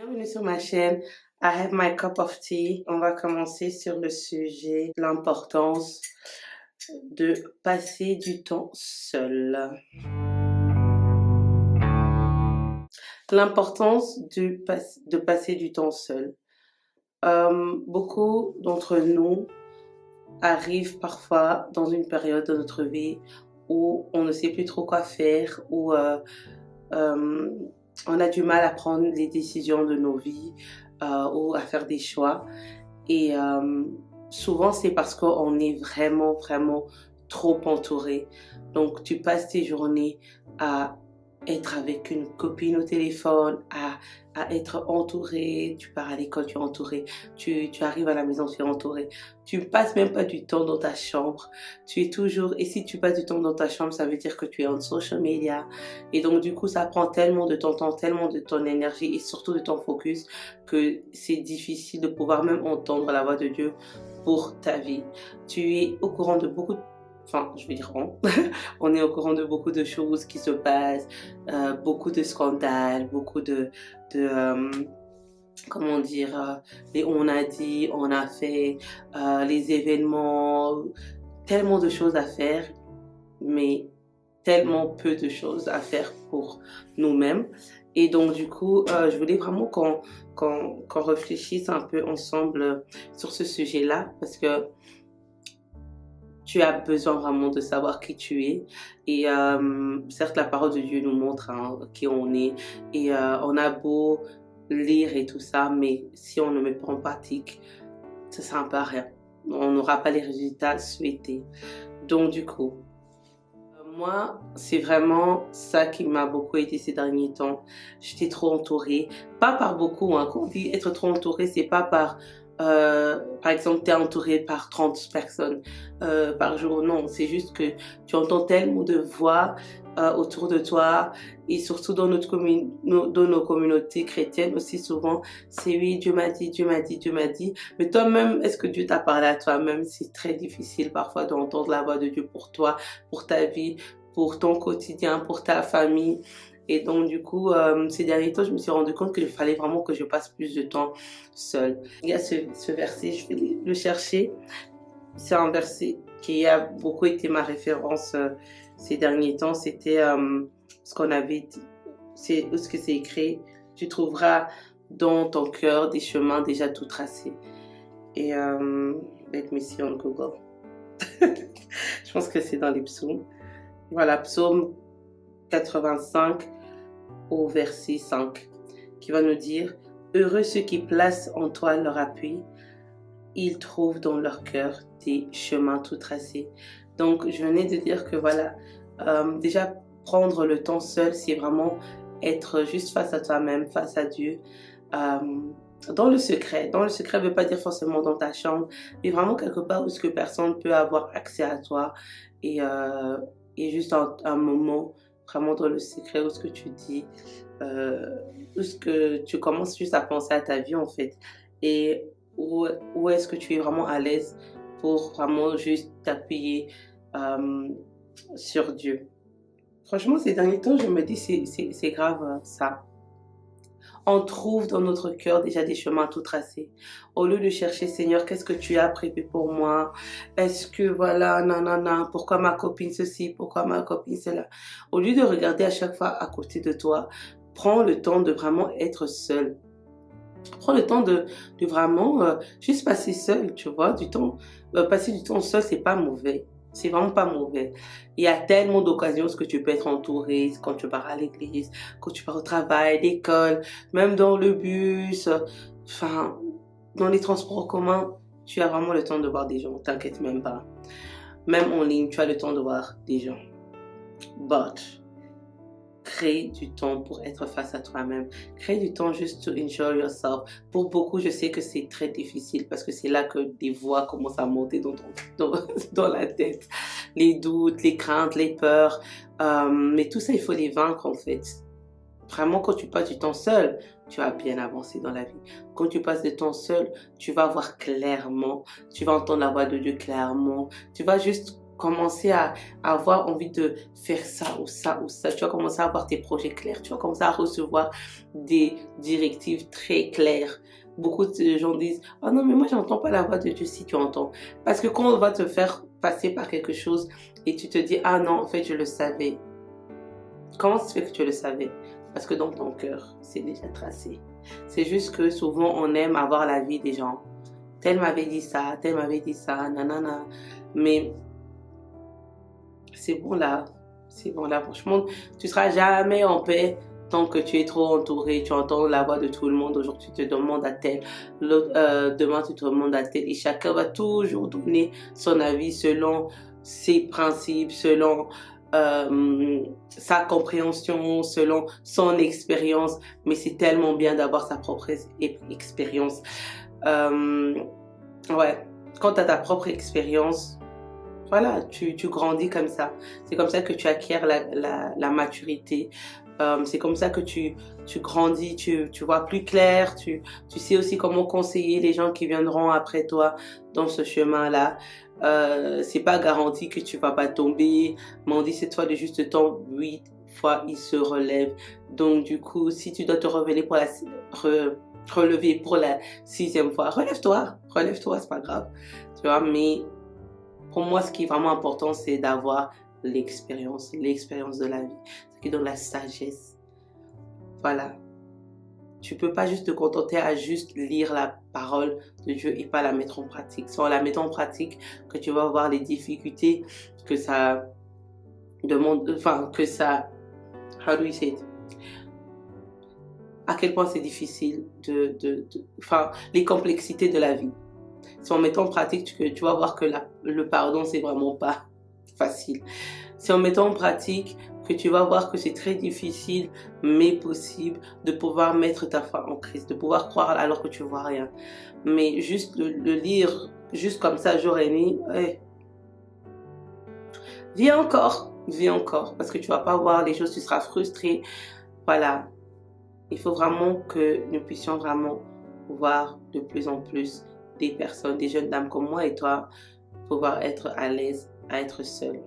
Bienvenue sur ma chaîne I have my cup of tea. On va commencer sur le sujet, l'importance de passer du temps seul. L'importance de passer du temps seul. Beaucoup d'entre nous arrivent parfois dans une période de notre vie où on ne sait plus trop quoi faire, où on a du mal à prendre les décisions de nos vies ou à faire des choix. Et souvent, c'est parce qu'on est vraiment trop entouré. Donc, tu passes tes journées à être avec une copine au téléphone, à être entouré, tu pars à l'école, tu es entouré, tu arrives à la maison, tu es entouré. Tu passes même pas du temps dans ta chambre, tu es toujours, et si tu passes du temps dans ta chambre, ça veut dire que tu es en social media, et donc du coup, ça prend tellement de ton temps, tellement de ton énergie, et surtout de ton focus, que c'est difficile de pouvoir même entendre la voix de Dieu pour ta vie. Tu es au courant de beaucoup de Enfin, je vais dire on est au courant de beaucoup de choses qui se passent, beaucoup de scandales, beaucoup comment dire, les on a dit, on a fait, les événements, tellement de choses à faire, mais tellement peu de choses à faire pour nous-mêmes. Et donc, du coup, je voulais vraiment qu'on réfléchisse un peu ensemble sur ce sujet-là, parce que tu as besoin vraiment de savoir qui tu es. Et certes, la parole de Dieu nous montre qui on est. Et on a beau lire et tout ça, mais si on ne met pas en pratique, ça ne sert un peu à rien. On n'aura pas les résultats souhaités. Donc du coup, moi, c'est vraiment ça qui m'a beaucoup aidé ces derniers temps. J'étais trop entourée. Pas par beaucoup, hein. Quand on dit être trop entourée, c'est pas par exemple, tu es entouré par 30 personnes par jour. Non, c'est juste que tu entends tellement de voix autour de toi, et surtout dans dans nos communautés chrétiennes aussi souvent, c'est oui, Dieu m'a dit, Dieu m'a dit, Dieu m'a dit. Mais toi-même, est-ce que Dieu t'a parlé à toi-même? C'est très difficile parfois d'entendre la voix de Dieu pour toi, pour ta vie, pour ton quotidien, pour ta famille. Et donc, du coup, ces derniers temps, je me suis rendu compte qu'il fallait vraiment que je passe plus de temps seule. Il y a ce verset, je vais le chercher. C'est un verset qui a beaucoup été ma référence ces derniers temps. C'était ce qu'on avait dit. C'est ce que c'est écrit. Tu trouveras dans ton cœur des chemins déjà tout tracés. Et let me see on Google. Je pense que c'est dans les psaumes. Voilà, psaume 85 au verset 5, qui va nous dire: heureux ceux qui placent en toi leur appui, ils trouvent dans leur cœur des chemins tout tracés. Donc je venais de dire que voilà, déjà prendre le temps seul, c'est vraiment être juste face à toi-même, face à Dieu, dans le secret. Dans le secret ne veut pas dire forcément dans ta chambre, mais vraiment quelque part où ce que personne peut avoir accès à toi, et, juste un moment vraiment dans le secret où ce que tu dis, où ce que tu commences juste à penser à ta vie en fait, et où est-ce que tu es vraiment à l'aise pour vraiment juste t'appuyer sur Dieu. Franchement, ces derniers temps, je me dis c'est grave ça. On trouve dans notre cœur déjà des chemins tout tracés. Au lieu de chercher, Seigneur, qu'est-ce que tu as prévu pour moi? Est-ce que voilà, non, pourquoi ma copine ceci, pourquoi ma copine cela? Au lieu de regarder à chaque fois à côté de toi, prends le temps de vraiment être seul. Prends le temps de vraiment juste passer seul, tu vois, du temps. Passer du temps seul, c'est pas mauvais. C'est vraiment pas mauvais. Il y a tellement d'occasions où tu peux être entouré, quand tu pars à l'église, quand tu pars au travail, l'école, même dans le bus, enfin, dans les transports en commun, tu as vraiment le temps de voir des gens, t'inquiète même pas. Même en ligne, tu as le temps de voir des gens. But, crée du temps pour être face à toi-même. Crée du temps juste to enjoy yourself. Pour beaucoup, je sais que c'est très difficile parce que c'est là que des voix commencent à monter dans la tête. Les doutes, les craintes, les peurs. Mais tout ça, il faut les vaincre en fait. Vraiment, quand tu passes du temps seul, tu vas bien avancer dans la vie. Quand tu passes du temps seul, tu vas voir clairement. Tu vas entendre la voix de Dieu clairement. Tu vas juste commencer à avoir envie de faire ça ou ça ou ça. Tu vas commencer à avoir tes projets clairs. Tu vas commencer à recevoir des directives très claires. Beaucoup de gens disent « Oh non, mais moi, j'entends pas la voix de Dieu. » Si tu entends. Parce que quand on va te faire passer par quelque chose et tu te dis « Ah non, en fait, je le savais. » Comment ça se fait que tu le savais? Parce que dans ton cœur, c'est déjà tracé. C'est juste que souvent, on aime avoir l'avis des gens. Tel m'avait dit ça, nanana. Mais c'est bon là, franchement, tu seras jamais en paix tant que tu es trop entouré, tu entends la voix de tout le monde. Aujourd'hui, tu te demandes à tel, demain, tu te demandes à tel. Et chacun va toujours donner son avis selon ses principes, selon sa compréhension, selon son expérience. Mais c'est tellement bien d'avoir sa propre expérience. Ouais, quand tu as ta propre expérience, voilà, tu grandis comme ça. C'est comme ça que tu acquiers la maturité. C'est comme ça que tu grandis, tu vois plus clair, tu sais aussi comment conseiller les gens qui viendront après toi dans ce chemin-là. C'est pas garanti que tu vas pas tomber, mais on dit 7 fois de juste temps, 8 fois il se relève. Donc du coup, si tu dois te relever pour relever pour la 6e fois, relève-toi, c'est pas grave. Tu vois, mais pour moi, ce qui est vraiment important, c'est d'avoir l'expérience de la vie. Ce qui donne la sagesse. Voilà. Tu peux pas juste te contenter à juste lire la parole de Dieu et pas la mettre en pratique. C'est en la mettant en pratique que tu vas voir les difficultés que ça demande, enfin, que ça, how do you say it? À quel point c'est difficile enfin, les complexités de la vie. Si en mettant en pratique, tu vas voir que le pardon, c'est vraiment pas facile. C'est en mettant en pratique que tu vas voir que c'est très difficile, mais possible, de pouvoir mettre ta foi en Christ, de pouvoir croire alors que tu vois rien. Mais juste le lire, juste comme ça, jour et nuit, hey. Vis encore, parce que tu vas pas voir les choses, tu seras frustré. Voilà. Il faut vraiment que nous puissions vraiment voir de plus en plus des personnes, des jeunes dames comme moi et toi, pouvoir être à l'aise à être seule.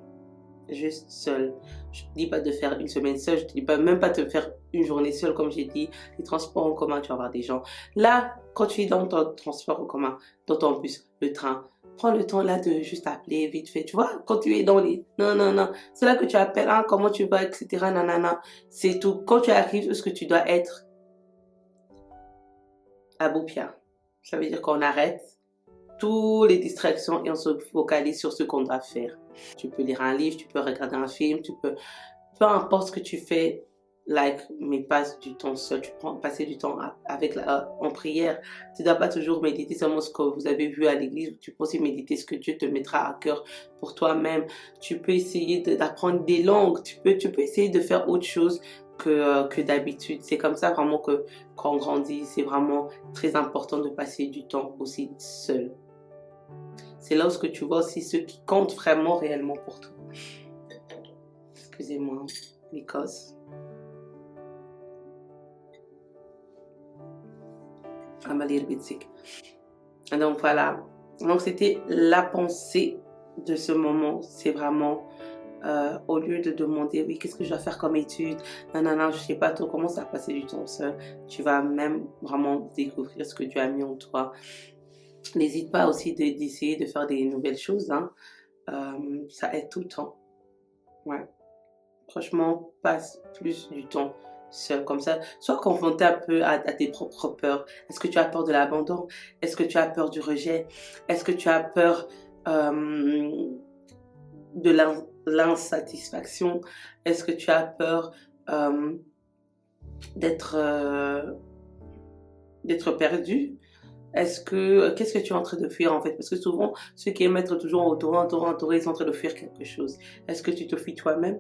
Juste seule. Je ne dis pas de faire une semaine seule, je ne dis pas même pas de faire une journée seule, comme j'ai dit. Les transports en commun, tu vas voir des gens. Là, quand tu es dans ton transport en commun, dans ton bus, le train, prends le temps là de juste appeler vite fait. Tu vois, quand tu es dans les... Non. C'est là que tu appelles, hein, comment tu vas, etc. Nanana. C'est tout. Quand tu arrives, ce que tu dois être à Boupia. Ça veut dire qu'on arrête toutes les distractions et on se focalise sur ce qu'on doit faire. Tu peux lire un livre, tu peux regarder un film, peu importe ce que tu fais, mais passe du temps seul, passer du temps en prière. Tu ne dois pas toujours méditer seulement ce que vous avez vu à l'église, tu peux aussi méditer ce que Dieu te mettra à cœur pour toi-même. Tu peux essayer d'apprendre des langues, tu peux essayer de faire autre chose que d'habitude. C'est comme ça vraiment que quand on grandit, c'est vraiment très important de passer du temps aussi seul. C'est là où tu vois aussi ce qui compte vraiment réellement pour toi. Excusez-moi, because I'm a little bit sick. Donc voilà. Donc c'était la pensée de ce moment. C'est vraiment au lieu de demander oui qu'est-ce que je dois faire comme étude, non, je sais pas trop, commence à passer du temps seul. Tu vas même vraiment découvrir ce que Dieu a mis en toi. N'hésite pas aussi d'essayer de faire des nouvelles choses, hein. Ça aide tout le temps. Ouais. Franchement, passe plus du temps seul comme ça. Sois confronté un peu à tes propres peurs. Est-ce que tu as peur de l'abandon? Est-ce que tu as peur du rejet? Est-ce que tu as peur de l'insatisfaction? Est-ce que tu as peur d'être perdu? Qu'est-ce que tu es en train de fuir en fait? Parce que souvent, ceux qui aiment être toujours entourés, ils sont en train de fuir quelque chose. Est-ce que tu te fuis toi-même?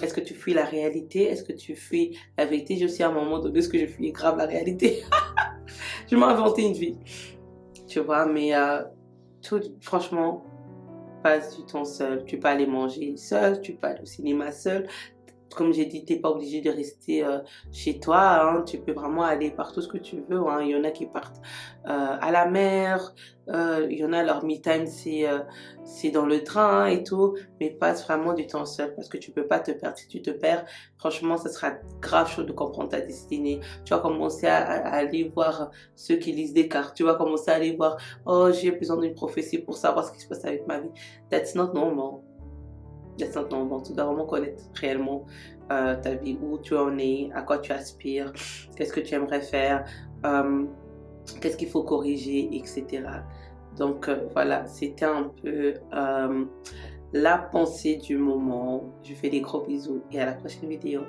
Est-ce que tu fuis la réalité? Est-ce que tu fuis la vérité? J'ai aussi à un moment donné ce que je fuis grave la réalité. Je m'ai inventé une vie. Tu vois, mais franchement, passe du temps seul. Tu peux aller manger seul, tu peux aller au cinéma seul. comme j'ai dit, tu n'es pas obligé de rester chez toi, hein. Tu peux vraiment aller partout ce que tu veux, hein. Il y en a qui partent à la mer, il y en a leur me time c'est dans le train, hein, et tout, mais passe vraiment du temps seul parce que tu peux pas te perdre. Si tu te perds, franchement, ça sera grave chaud de comprendre ta destinée. Tu vas commencer à aller voir ceux qui lisent des cartes. Tu vas commencer à aller voir, oh, j'ai besoin d'une prophétie pour savoir ce qui se passe avec ma vie. That's not normal. That's not normal. Tu dois vraiment connaître réellement ta vie, où tu en es, à quoi tu aspires, qu'est-ce que tu aimerais faire, qu'est-ce qu'il faut corriger, etc. Donc voilà, c'était un peu la pensée du moment. Je fais des gros bisous et à la prochaine vidéo.